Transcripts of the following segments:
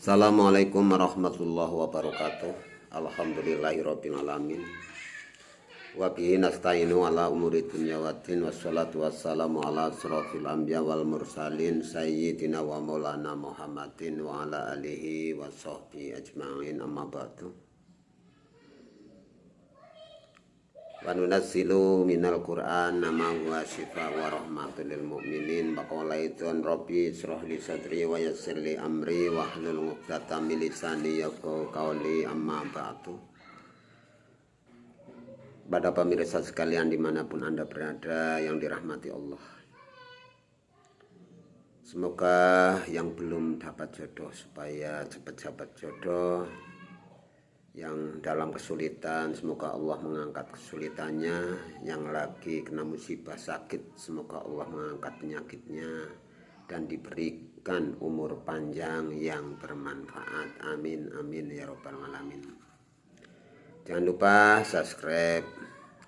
Assalamualaikum warahmatullahi wabarakatuh. Alhamdulillahirabbil alamin. Wa bihi nasta'inu ala umuri dunya waddin wassalatu wassalamu ala asrofil anbiya wal mursalin sayyidina wa maulana Muhammadin wa ala alihi wa sahbihi ajma'in, amma ba'du. Wa nunazzilu minal Qur'an ma huwa shifaa wa rahmatul lil mu'minin. Baqala idzan rabbi israh li sadri wa yassir li amri wa hlul 'uqdatam min lisani yafqahu qawli, amma ba'du. Pada pemirsa sekalian dimanapun Anda berada yang dirahmati Allah, semoga yang belum dapat jodoh supaya cepat dapat jodoh, yang dalam kesulitan semoga Allah mengangkat kesulitannya, yang lagi kena musibah sakit semoga Allah mengangkat penyakitnya dan diberikan umur panjang yang bermanfaat. Amin amin ya rabbal alamin. Jangan lupa subscribe,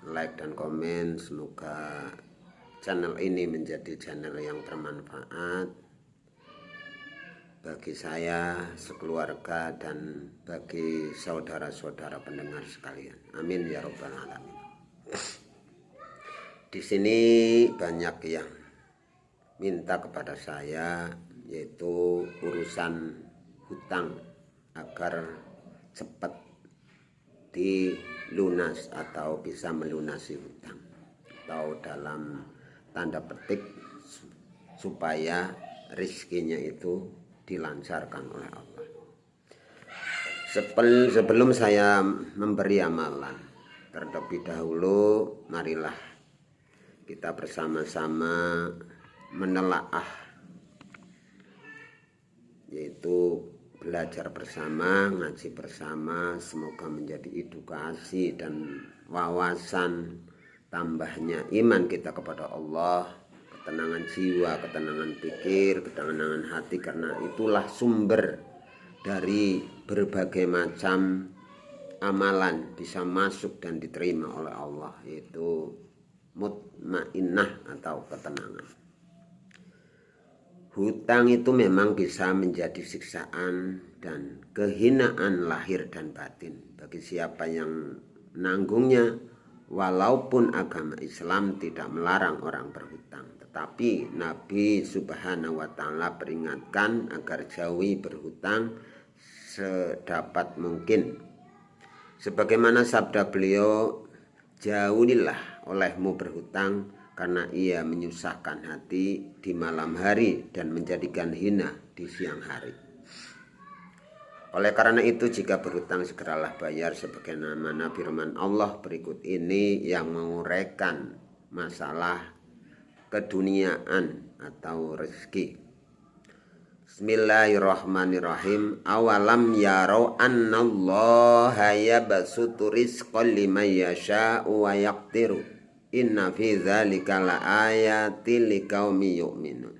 like dan komen. Semoga channel ini menjadi channel yang bermanfaat bagi saya, sekeluarga, dan bagi saudara-saudara pendengar sekalian. Amin ya rabbal alamin. Di sini banyak yang minta kepada saya, yaitu urusan hutang agar cepat dilunas atau bisa melunasi hutang, atau dalam tanda petik supaya rizkinya itu dilancarkan oleh Allah. Sebelum saya memberi amalan, terlebih dahulu marilah kita bersama-sama menelaah, yaitu belajar bersama, ngaji bersama. Semoga menjadi edukasi dan wawasan tambahnya iman kita kepada Allah, ketenangan jiwa, ketenangan pikir, ketenangan hati, karena itulah sumber dari berbagai macam amalan bisa masuk dan diterima oleh Allah, yaitu mutmainnah atau ketenangan. Hutang itu memang bisa menjadi siksaan dan kehinaan lahir dan batin bagi siapa yang menanggungnya. Walaupun agama Islam tidak melarang orang berhutang, tetapi Nabi Subhanahu wa Ta'ala peringatkan agar jauhi berhutang sedapat mungkin. Sebagaimana sabda beliau, jauhilah olehmu berhutang, karena ia menyusahkan hati di malam hari dan menjadikan hina di siang hari. Oleh karena itu, jika berhutang segeralah bayar, sebagaimana firman Allah berikut ini yang menguraikan masalah keduniaan atau rezeki. Bismillahirrahmanirrahim. Awalam yarau annallaha yabsutu rizqan liman yasha'u wa yaqdiru. Inna fi dzalika laayatil liqaumin yu'minun.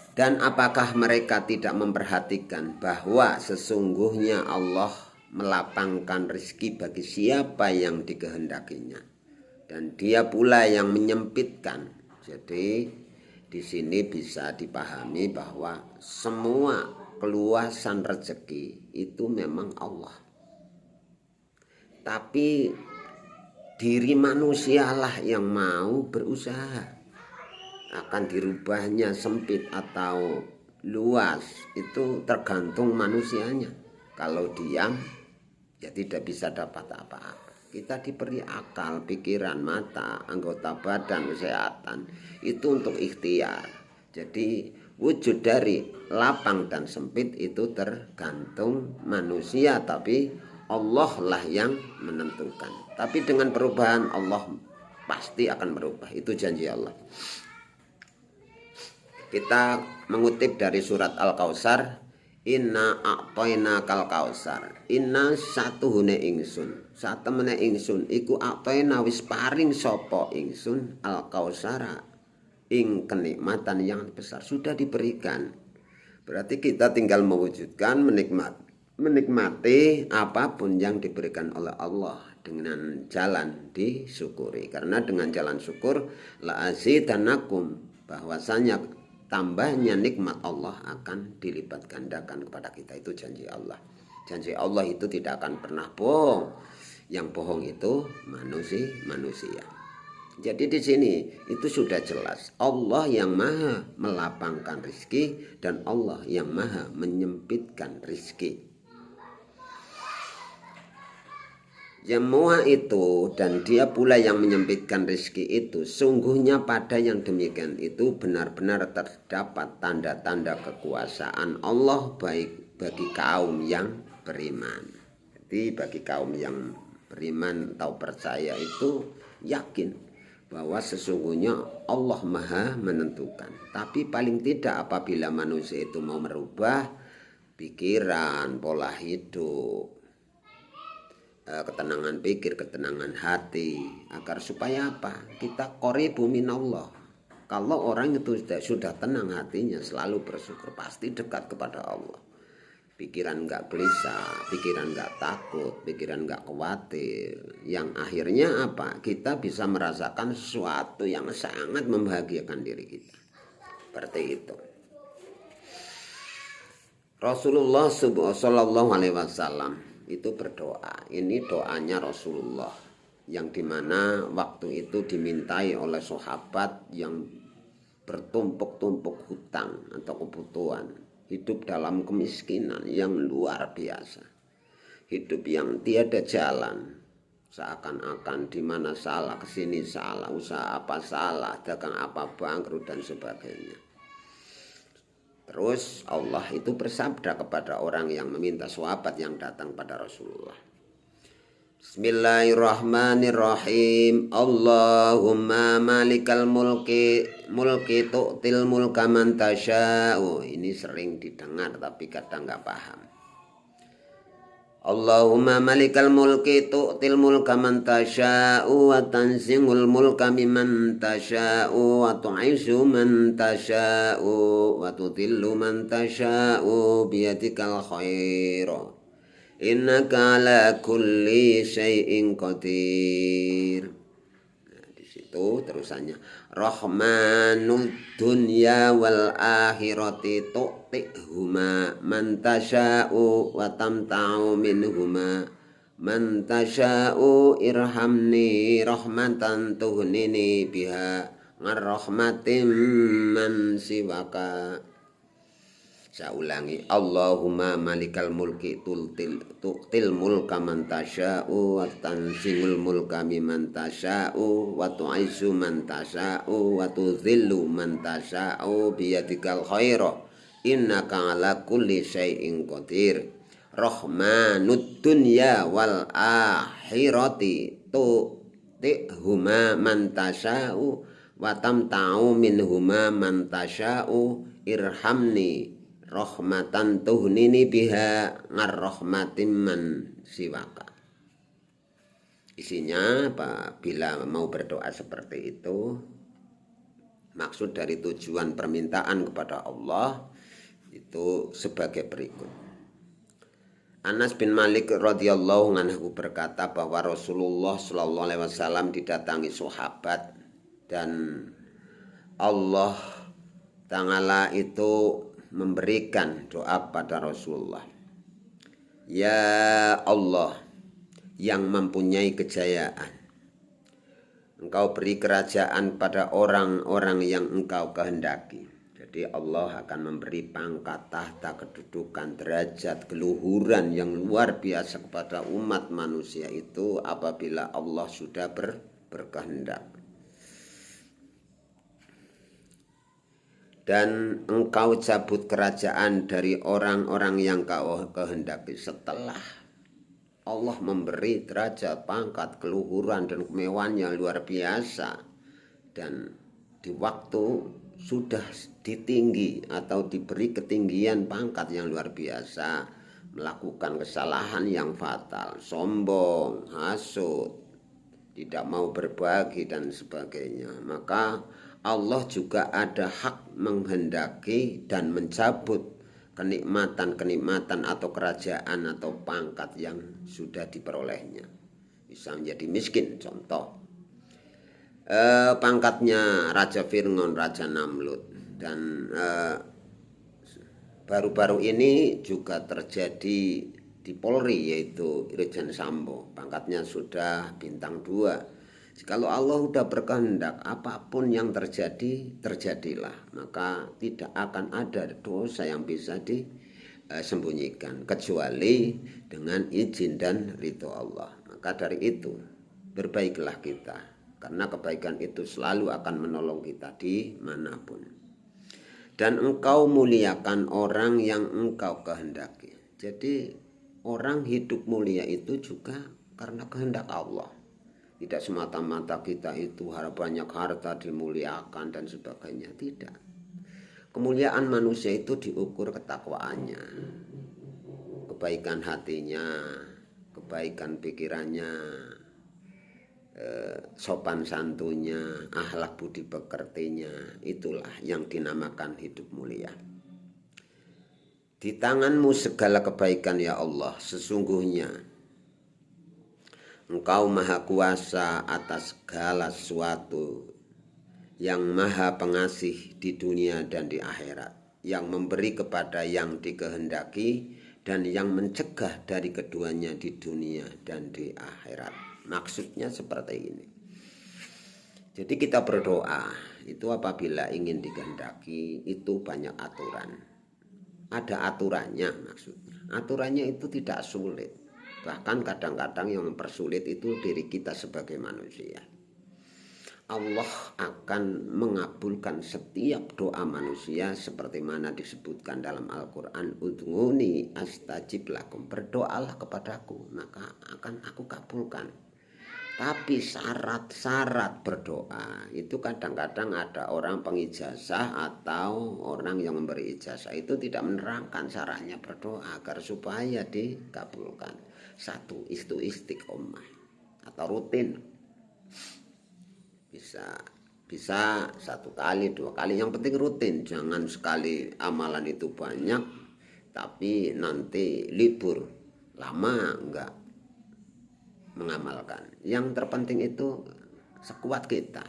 Dan apakah mereka tidak memperhatikan bahwa sesungguhnya Allah melapangkan rezeki bagi siapa yang dikehendakinya, dan Dia pula yang menyempitkan. Jadi di sini bisa dipahami bahwa semua keluasan rezeki itu memang Allah. Tapi diri manusialah yang mau berusaha. Akan dirubahnya sempit atau luas itu tergantung manusianya. Kalau diam ya tidak bisa dapat apa-apa. Kita diberi akal, pikiran, mata, anggota badan, kesehatan, itu untuk ikhtiar. Jadi wujud dari lapang dan sempit itu tergantung manusia, tapi Allah lah yang menentukan. Tapi dengan perubahan Allah pasti akan berubah. Itu janji Allah. Kita mengutip dari surat Al-Kausar, inna a'toina kal kausar. Inna satuhune ingsun, satemene ingsun iku a'toina wis paring sapa ingsun al-kausara, ing kenikmatan yang besar sudah diberikan. Berarti kita tinggal mewujudkan, menikmati apapun yang diberikan oleh Allah dengan jalan disyukuri. Karena dengan jalan syukur la azidanakum, bahwasanya tambahnya nikmat Allah akan dilipat gandakan kepada kita. Itu janji Allah. Janji Allah itu tidak akan pernah bohong. Yang bohong itu manusia. Jadi di sini itu sudah jelas Allah yang maha melapangkan rizki dan Allah yang maha menyempitkan rizki. Semua itu dan dia pula yang menyempitkan rizki itu. Sungguhnya pada yang demikian itu benar-benar terdapat tanda-tanda kekuasaan Allah baik bagi kaum yang beriman. Jadi bagi kaum yang beriman atau percaya itu yakin bahwa sesungguhnya Allah maha menentukan. Tapi paling tidak apabila manusia itu mau merubah pikiran, pola hidup, ketenangan pikir, ketenangan hati, agar supaya apa? Kita qoribu minallah. Kalau orang itu sudah tenang hatinya, selalu bersyukur, pasti dekat kepada Allah. Pikiran enggak gelisah, pikiran enggak takut, pikiran enggak khawatir. Yang akhirnya apa? Kita bisa merasakan sesuatu yang sangat membahagiakan diri kita. Seperti itu. Rasulullah sallallahu alaihi wasallam itu berdoa. Ini doanya Rasulullah yang dimana waktu itu dimintai oleh sahabat yang bertumpuk-tumpuk hutang atau kebutuhan, hidup dalam kemiskinan yang luar biasa, hidup yang tiada jalan, seakan-akan di mana salah kesini salah, usaha apa salah, dagang apa bangkrut dan sebagainya. Terus Allah itu bersabda kepada orang yang meminta sahabat yang datang pada Rasulullah. Bismillahirrahmanirrahim. Allahumma malikal mulki tu'til mulka man tasya'u. Ini sering didengar tapi kadang enggak paham. Allahumma malikal mulki tu'til mulka man tasya'u wa tanzingul mulka mimman tasya'u wa tu'izzu man tasya'u wa tudhillu man tasya'u biyadikal khairu innaka ala kulli syai'in qadir. Itu terusannya rahmanul dunya wal akhirati tu'tihuma man tasya'u wa tamta'u minhuma man tasya'u irhamni rahmatan tuhnini biha ngarrahmatim man siwaka. Saya ulangi, Allahumma malikal mulki tu'til mulka man tasya'u wa tanzilul mulka mimman tasya'u wa tu'izzu man tasya'u wa tudhillu man tasya'u biyadikal khairu innaka ala kulli syai'in qadir. Rahmanud dunya wal akhirati tu'tihuma man tasya'u wa tamta'u minhuma man tasya'u irhamni rahmatan tuhnini biha ngarrahmatim man siwaka. Isinya apabila mau berdoa seperti itu, maksud dari tujuan permintaan kepada Allah itu sebagai berikut. Anas bin Malik radhiyallahu anhu berkata bahwa Rasulullah sallallahu alaihi wasallam didatangi sahabat dan Allah Ta'ala itu memberikan doa pada Rasulullah. Ya Allah yang mempunyai kejayaan, Engkau beri kerajaan pada orang-orang yang Engkau kehendaki. Jadi Allah akan memberi pangkat, tahta, kedudukan, derajat, keluhuran yang luar biasa kepada umat manusia itu apabila Allah sudah berkehendak. Dan Engkau cabut kerajaan dari orang-orang yang Kau kehendaki. Setelah Allah memberi derajat, pangkat, keluhuran dan kemewahan yang luar biasa, dan di waktu sudah ditinggi atau diberi ketinggian pangkat yang luar biasa, melakukan kesalahan yang fatal, sombong, hasut, tidak mau berbagi dan sebagainya, maka Allah juga ada hak menghendaki dan mencabut kenikmatan-kenikmatan atau kerajaan atau pangkat yang sudah diperolehnya. Bisa menjadi miskin, contoh pangkatnya Raja Fir'aun, Raja Namrud. Dan baru-baru ini juga terjadi di Polri, yaitu Irjen Sambo, pangkatnya sudah bintang 2. Kalau Allah sudah berkehendak, apapun yang terjadi, terjadilah. Maka tidak akan ada dosa yang bisa disembunyikan, kecuali dengan izin dan ridho Allah. Maka dari itu, berbaiklah kita, karena kebaikan itu selalu akan menolong kita dimanapun. Dan engkau muliakan orang yang engkau kehendaki. Jadi orang hidup mulia itu juga karena kehendak Allah. Tidak semata-mata kita itu banyak harta dimuliakan dan sebagainya. Tidak. Kemuliaan manusia itu diukur ketakwaannya, kebaikan hatinya, kebaikan pikirannya, sopan santunnya, akhlak budi pekertinya. Itulah yang dinamakan hidup mulia. Di tanganmu segala kebaikan ya Allah, sesungguhnya Engkau maha kuasa atas segala sesuatu, yang maha pengasih di dunia dan di akhirat, yang memberi kepada yang dikehendaki dan yang mencegah dari keduanya di dunia dan di akhirat. Maksudnya seperti ini. Jadi kita berdoa itu apabila ingin dikehendaki itu banyak aturan. Ada aturannya maksudnya. Aturannya itu tidak sulit. Bahkan kadang-kadang yang mempersulit itu diri kita sebagai manusia. Allah akan mengabulkan setiap doa manusia seperti mana disebutkan dalam Al-Quran. Ud'uni astajib lakum, berdoalah kepadaku maka akan aku kabulkan. Tapi syarat-syarat berdoa itu kadang-kadang ada orang pengijazah atau orang yang memberi ijazah itu tidak menerangkan caranya berdoa agar supaya dikabulkan. Satu, itu istiqomah atau rutin. Bisa 1 kali, 2 kali, yang penting rutin. Jangan sekali amalan itu banyak tapi nanti libur lama enggak mengamalkan. Yang terpenting itu sekuat kita,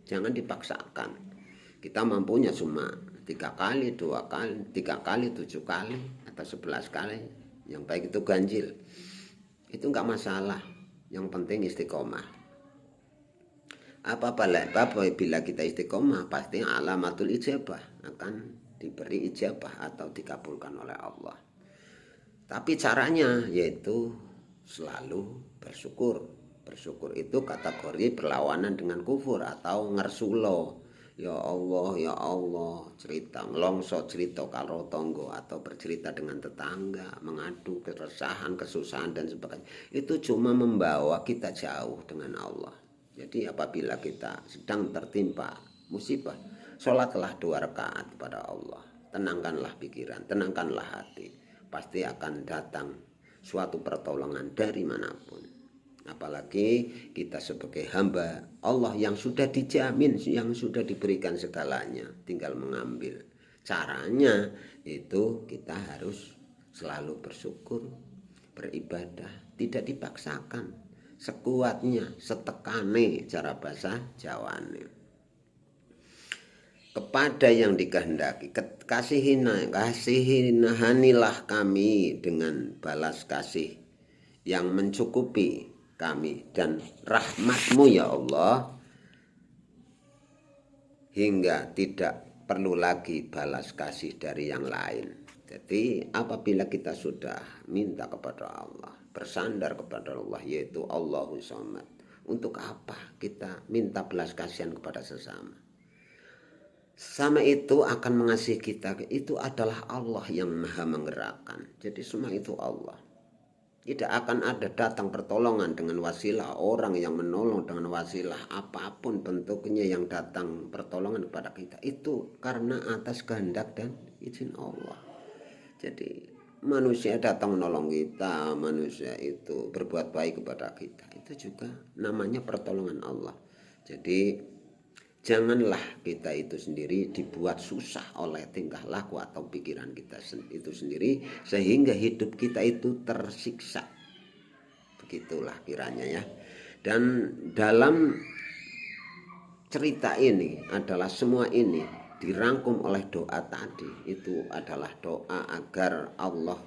jangan dipaksakan. Kita mampunya cuma 3 kali, 2 kali, 3 kali, 7 kali atau 11 kali, yang baik itu ganjil, itu enggak masalah. Yang penting istiqomah. Apabila kita istiqomah, pasti alamatul ijabah, akan diberi ijabah atau dikabulkan oleh Allah. Tapi caranya yaitu selalu bersyukur. Bersyukur itu kategori berlawanan dengan kufur atau ngersulo. Ya Allah, cerita ngelongso, cerita karo tonggo, atau bercerita dengan tetangga, mengadu keresahan, kesusahan dan sebagainya. Itu cuma membawa kita jauh dengan Allah. Jadi apabila kita sedang tertimpa musibah, sholatlah 2 rakaat kepada Allah. Tenangkanlah pikiran, tenangkanlah hati. Pasti akan datang suatu pertolongan dari manapun. Apalagi kita sebagai hamba Allah yang sudah dijamin, yang sudah diberikan segalanya, tinggal mengambil. Caranya itu kita harus selalu bersyukur, beribadah, tidak dipaksakan, sekuatnya, setekane, cara bahasa Jawane. Kepada yang dikehendaki, kasihanilah kami dengan balas kasih yang mencukupi kami dan rahmatmu ya Allah, hingga tidak perlu lagi balas kasih dari yang lain. Jadi apabila kita sudah minta kepada Allah, bersandar kepada Allah, yaitu Allahu Samad, untuk apa kita minta belas kasihan kepada sesama? Sama itu akan mengasihi kita. Itu adalah Allah yang maha menggerakkan. Jadi semua itu Allah. Tidak akan ada datang pertolongan dengan wasilah, orang yang menolong dengan wasilah apapun bentuknya yang datang pertolongan kepada kita. Itu karena atas kehendak dan izin Allah. Jadi manusia datang menolong kita, manusia itu berbuat baik kepada kita, itu juga namanya pertolongan Allah. Jadi janganlah kita itu sendiri dibuat susah oleh tingkah laku atau pikiran kita itu sendiri sehingga hidup kita itu tersiksa. Begitulah kiranya ya. Dan dalam cerita ini adalah semua ini dirangkum oleh doa tadi. Itu adalah doa agar Allah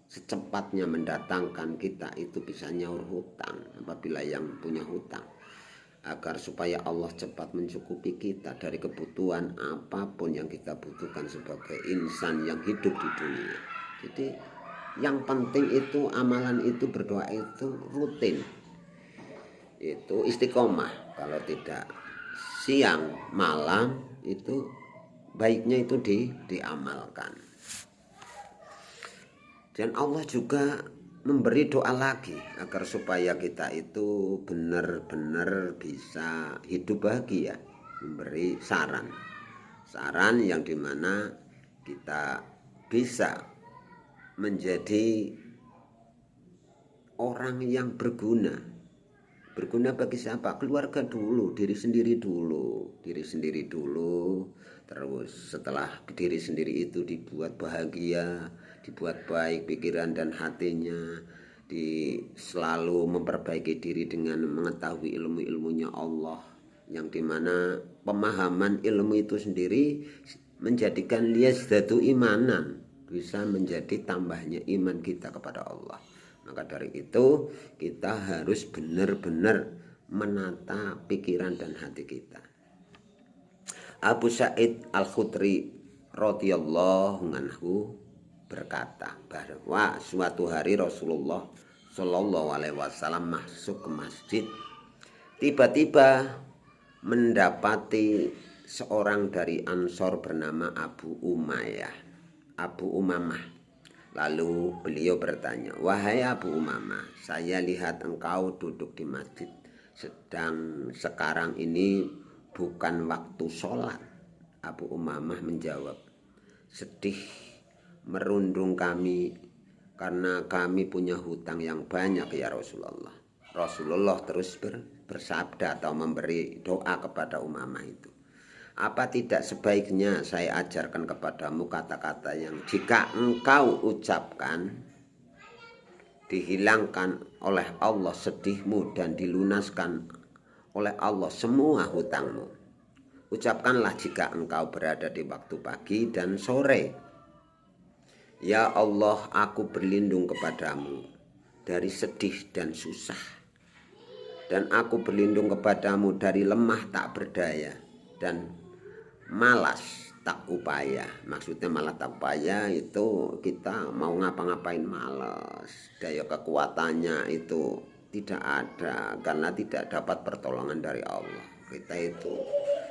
secepatnya mendatangkan kita itu bisa nyaur hutang apabila yang punya hutang, agar supaya Allah cepat mencukupi kita dari kebutuhan apapun yang kita butuhkan sebagai insan yang hidup di dunia. Jadi yang penting itu amalan itu, berdoa itu rutin, itu istiqomah. Kalau tidak siang malam itu baiknya itu diamalkan. Dan Allah juga memberi doa lagi agar supaya kita itu benar-benar bisa hidup bahagia. Memberi saran yang dimana kita bisa menjadi orang yang berguna bagi siapa? Keluarga dulu, diri sendiri dulu. Terus setelah diri sendiri itu dibuat bahagia, dibuat baik pikiran dan hatinya, selalu memperbaiki diri dengan mengetahui ilmu-ilmunya Allah, yang dimana pemahaman ilmu itu sendiri menjadikan liyazdatu imanan, bisa menjadi tambahnya iman kita kepada Allah. Maka dari itu kita harus benar-benar menata pikiran dan hati kita. Abu Sa'id Al-Khudri radhiyallahu anhu berkata bahwa suatu hari Rasulullah Shallallahu alaihi wasallam masuk ke masjid, tiba-tiba mendapati seorang dari Ansor bernama Abu Umamah. Lalu beliau bertanya, "Wahai Abu Umamah, saya lihat engkau duduk di masjid, sedang sekarang ini bukan waktu sholat." Abu Umamah menjawab, "Sedih merundung kami karena kami punya hutang yang banyak ya Rasulullah." Rasulullah terus bersabda atau memberi doa kepada Umamah itu, "Apa tidak sebaiknya saya ajarkan kepadamu kata-kata yang jika engkau ucapkan, dihilangkan oleh Allah sedihmu dan dilunaskan oleh Allah semua hutangmu. Ucapkanlah jika engkau berada di waktu pagi dan sore. Ya Allah, aku berlindung kepadamu dari sedih dan susah. Dan aku berlindung kepadamu dari lemah tak berdaya dan malas tak upaya." Maksudnya malas tak upaya itu kita mau ngapa-ngapain malas, daya kekuatannya itu tidak ada karena tidak dapat pertolongan dari Allah. Kita itu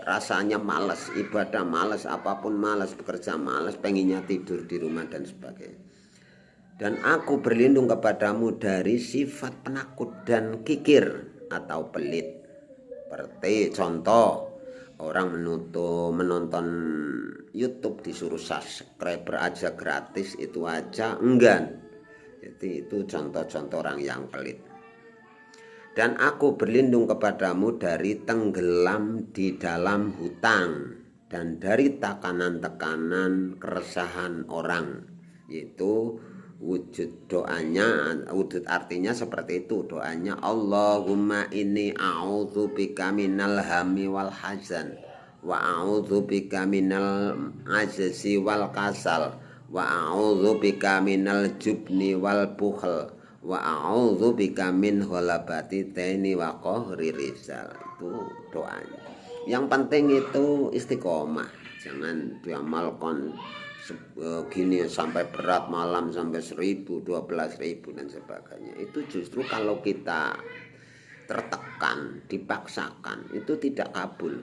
rasanya malas ibadah, malas apapun, malas bekerja, malas, pengennya tidur di rumah dan sebagainya. Dan aku berlindung kepadamu dari sifat penakut dan kikir atau pelit. Seperti contoh, orang menonton YouTube disuruh subscriber aja gratis, itu aja enggan. Jadi itu contoh-contoh orang yang pelit. Dan aku berlindung kepadamu dari tenggelam di dalam hutang dan dari tekanan-tekanan keresahan orang. Yaitu wujud doanya, wujud artinya seperti itu doanya, Allahumma inni a'udzubika minal hammi wal hazan wa a'udzubika minal ajzi wal kasal wa a'udzubika minal jubni wal bukhl wa a'udzubika min ghalabati taini wa qahri rizal. Itu doanya. Yang penting itu istiqomah, jangan diamalkan gini sampai berat malam sampai 1000, 12.000 dan sebagainya. Itu justru kalau kita tertekan, dipaksakan, itu tidak kabul,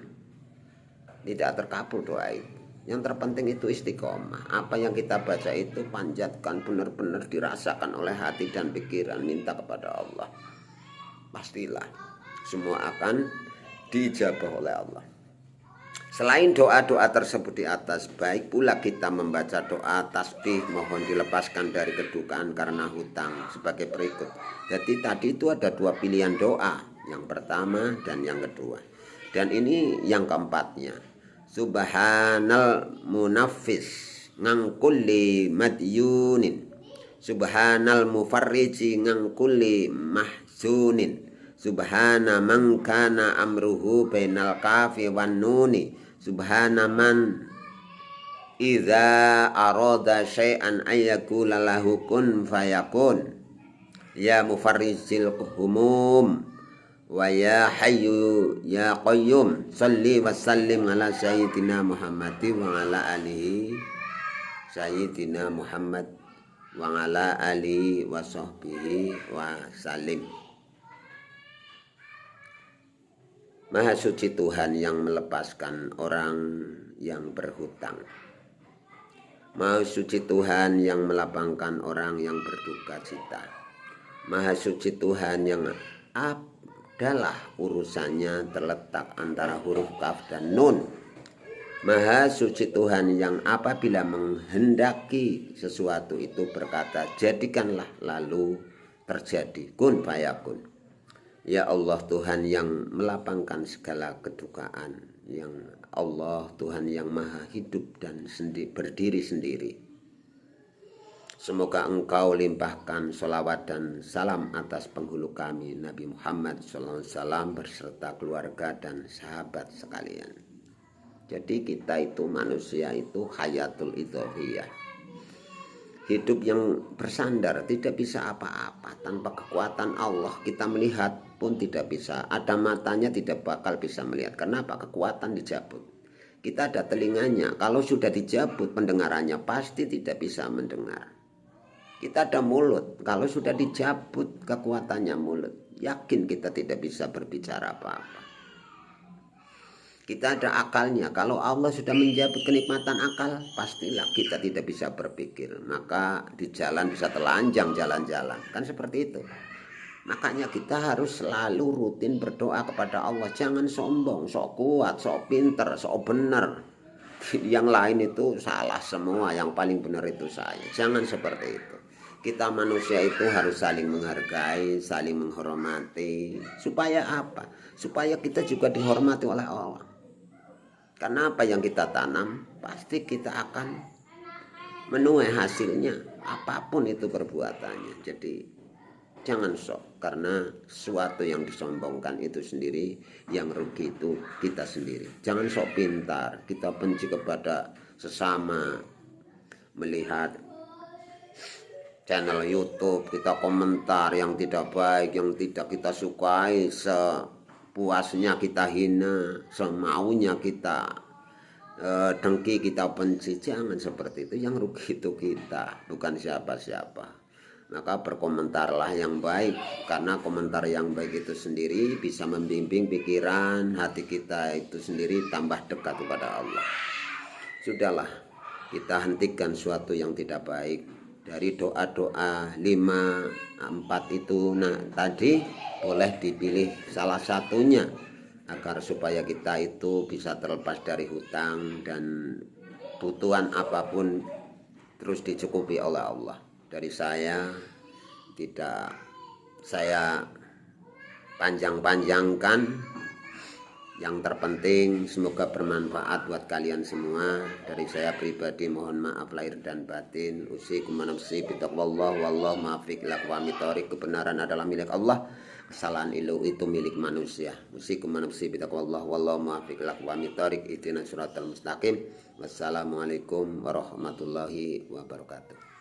tidak terkabul doa itu. Yang terpenting itu istiqomah. Apa yang kita baca itu panjatkan, benar-benar dirasakan oleh hati dan pikiran, minta kepada Allah. Pastilah semua akan dijabah oleh Allah. Selain doa-doa tersebut di atas, baik pula kita membaca doa tasbih mohon dilepaskan dari kedukaan karena hutang sebagai berikut. Jadi tadi itu ada dua pilihan doa, yang pertama dan yang kedua. Dan ini yang keempatnya. Subhanal munaffis ngangkulli madyunin, subhanal mufarriji ngangkulli mahzunin, subhana man kana amruhu bainal kafi wan nuni, subhana man idza arada syai'an ayyakula lahu kun fayakun ya mufarrijil humum wa ya hayyu ya qayyum salli wa sallim ala sayyidina Muhammadin wa ala alihi sayyidina Muhammad wa ala alihi wa sahbihi wa salim. Maha suci Tuhan yang melepaskan orang yang berhutang. Maha suci Tuhan yang melapangkan orang yang berduka cita. Maha suci Tuhan yang adalah urusannya terletak antara huruf kaf dan nun. Maha suci Tuhan yang apabila menghendaki sesuatu itu berkata jadikanlah, lalu terjadi, kun fayakun. Ya Allah Tuhan yang melapangkan segala kedukaan, yang Allah Tuhan yang maha hidup dan berdiri sendiri. Semoga Engkau limpahkan sholawat dan salam atas penghulu kami Nabi Muhammad SAW berserta keluarga dan sahabat sekalian. Jadi kita itu manusia itu hayatul idhofiyah, hidup yang bersandar, tidak bisa apa-apa tanpa kekuatan Allah. Kita melihat pun tidak bisa, ada matanya tidak bakal bisa melihat. Kenapa? Kekuatan dicabut. Kita ada telinganya, kalau sudah dicabut pendengarannya pasti tidak bisa mendengar. Kita ada mulut, kalau sudah dicabut kekuatannya mulut, yakin kita tidak bisa berbicara apa-apa. Kita ada akalnya, kalau Allah sudah menjabut kenikmatan akal, pastilah kita tidak bisa berpikir. Maka di jalan bisa telanjang jalan-jalan, kan seperti itu. Makanya kita harus selalu rutin berdoa kepada Allah. Jangan sombong, sok kuat, sok pinter, sok benar. Yang lain itu salah semua, yang paling benar itu saya. Jangan seperti itu. Kita manusia itu harus saling menghargai, saling menghormati. Supaya apa? Supaya kita juga dihormati oleh Allah. Karena apa yang kita tanam, pasti kita akan menuai hasilnya. Apapun itu perbuatannya. Jadi jangan sok, karena sesuatu yang disombongkan itu sendiri, yang rugi itu kita sendiri. Jangan sok pintar, kita benci kepada sesama. Melihat channel YouTube, kita komentar yang tidak baik, yang tidak kita sukai, sepuasnya kita hina, semaunya kita dengki, kita benci. Jangan seperti itu, yang rugi itu kita, bukan siapa-siapa. Maka berkomentarlah yang baik, karena komentar yang baik itu sendiri bisa membimbing pikiran hati kita itu sendiri tambah dekat kepada Allah. Sudahlah, kita hentikan suatu yang tidak baik. Dari doa-doa 5-4 itu tadi boleh dipilih salah satunya, agar supaya kita itu bisa terlepas dari hutang dan kebutuhan apapun terus dicukupi oleh Allah. Dari saya tidak saya panjang-panjangkan. Yang terpenting semoga bermanfaat buat kalian semua. Dari saya pribadi mohon maaf lahir dan batin. Usikum nafsi bitaqwallah wallahu muwaffiq ila aqwamit thoriq. Kebenaran adalah milik Allah, kesalahan itu milik manusia. Usikum nafsi bitaqwallah wallahu muwaffiq ila aqwamit thoriq. Ihdinas siratal mustaqim. Wassalamualaikum warahmatullahi wabarakatuh.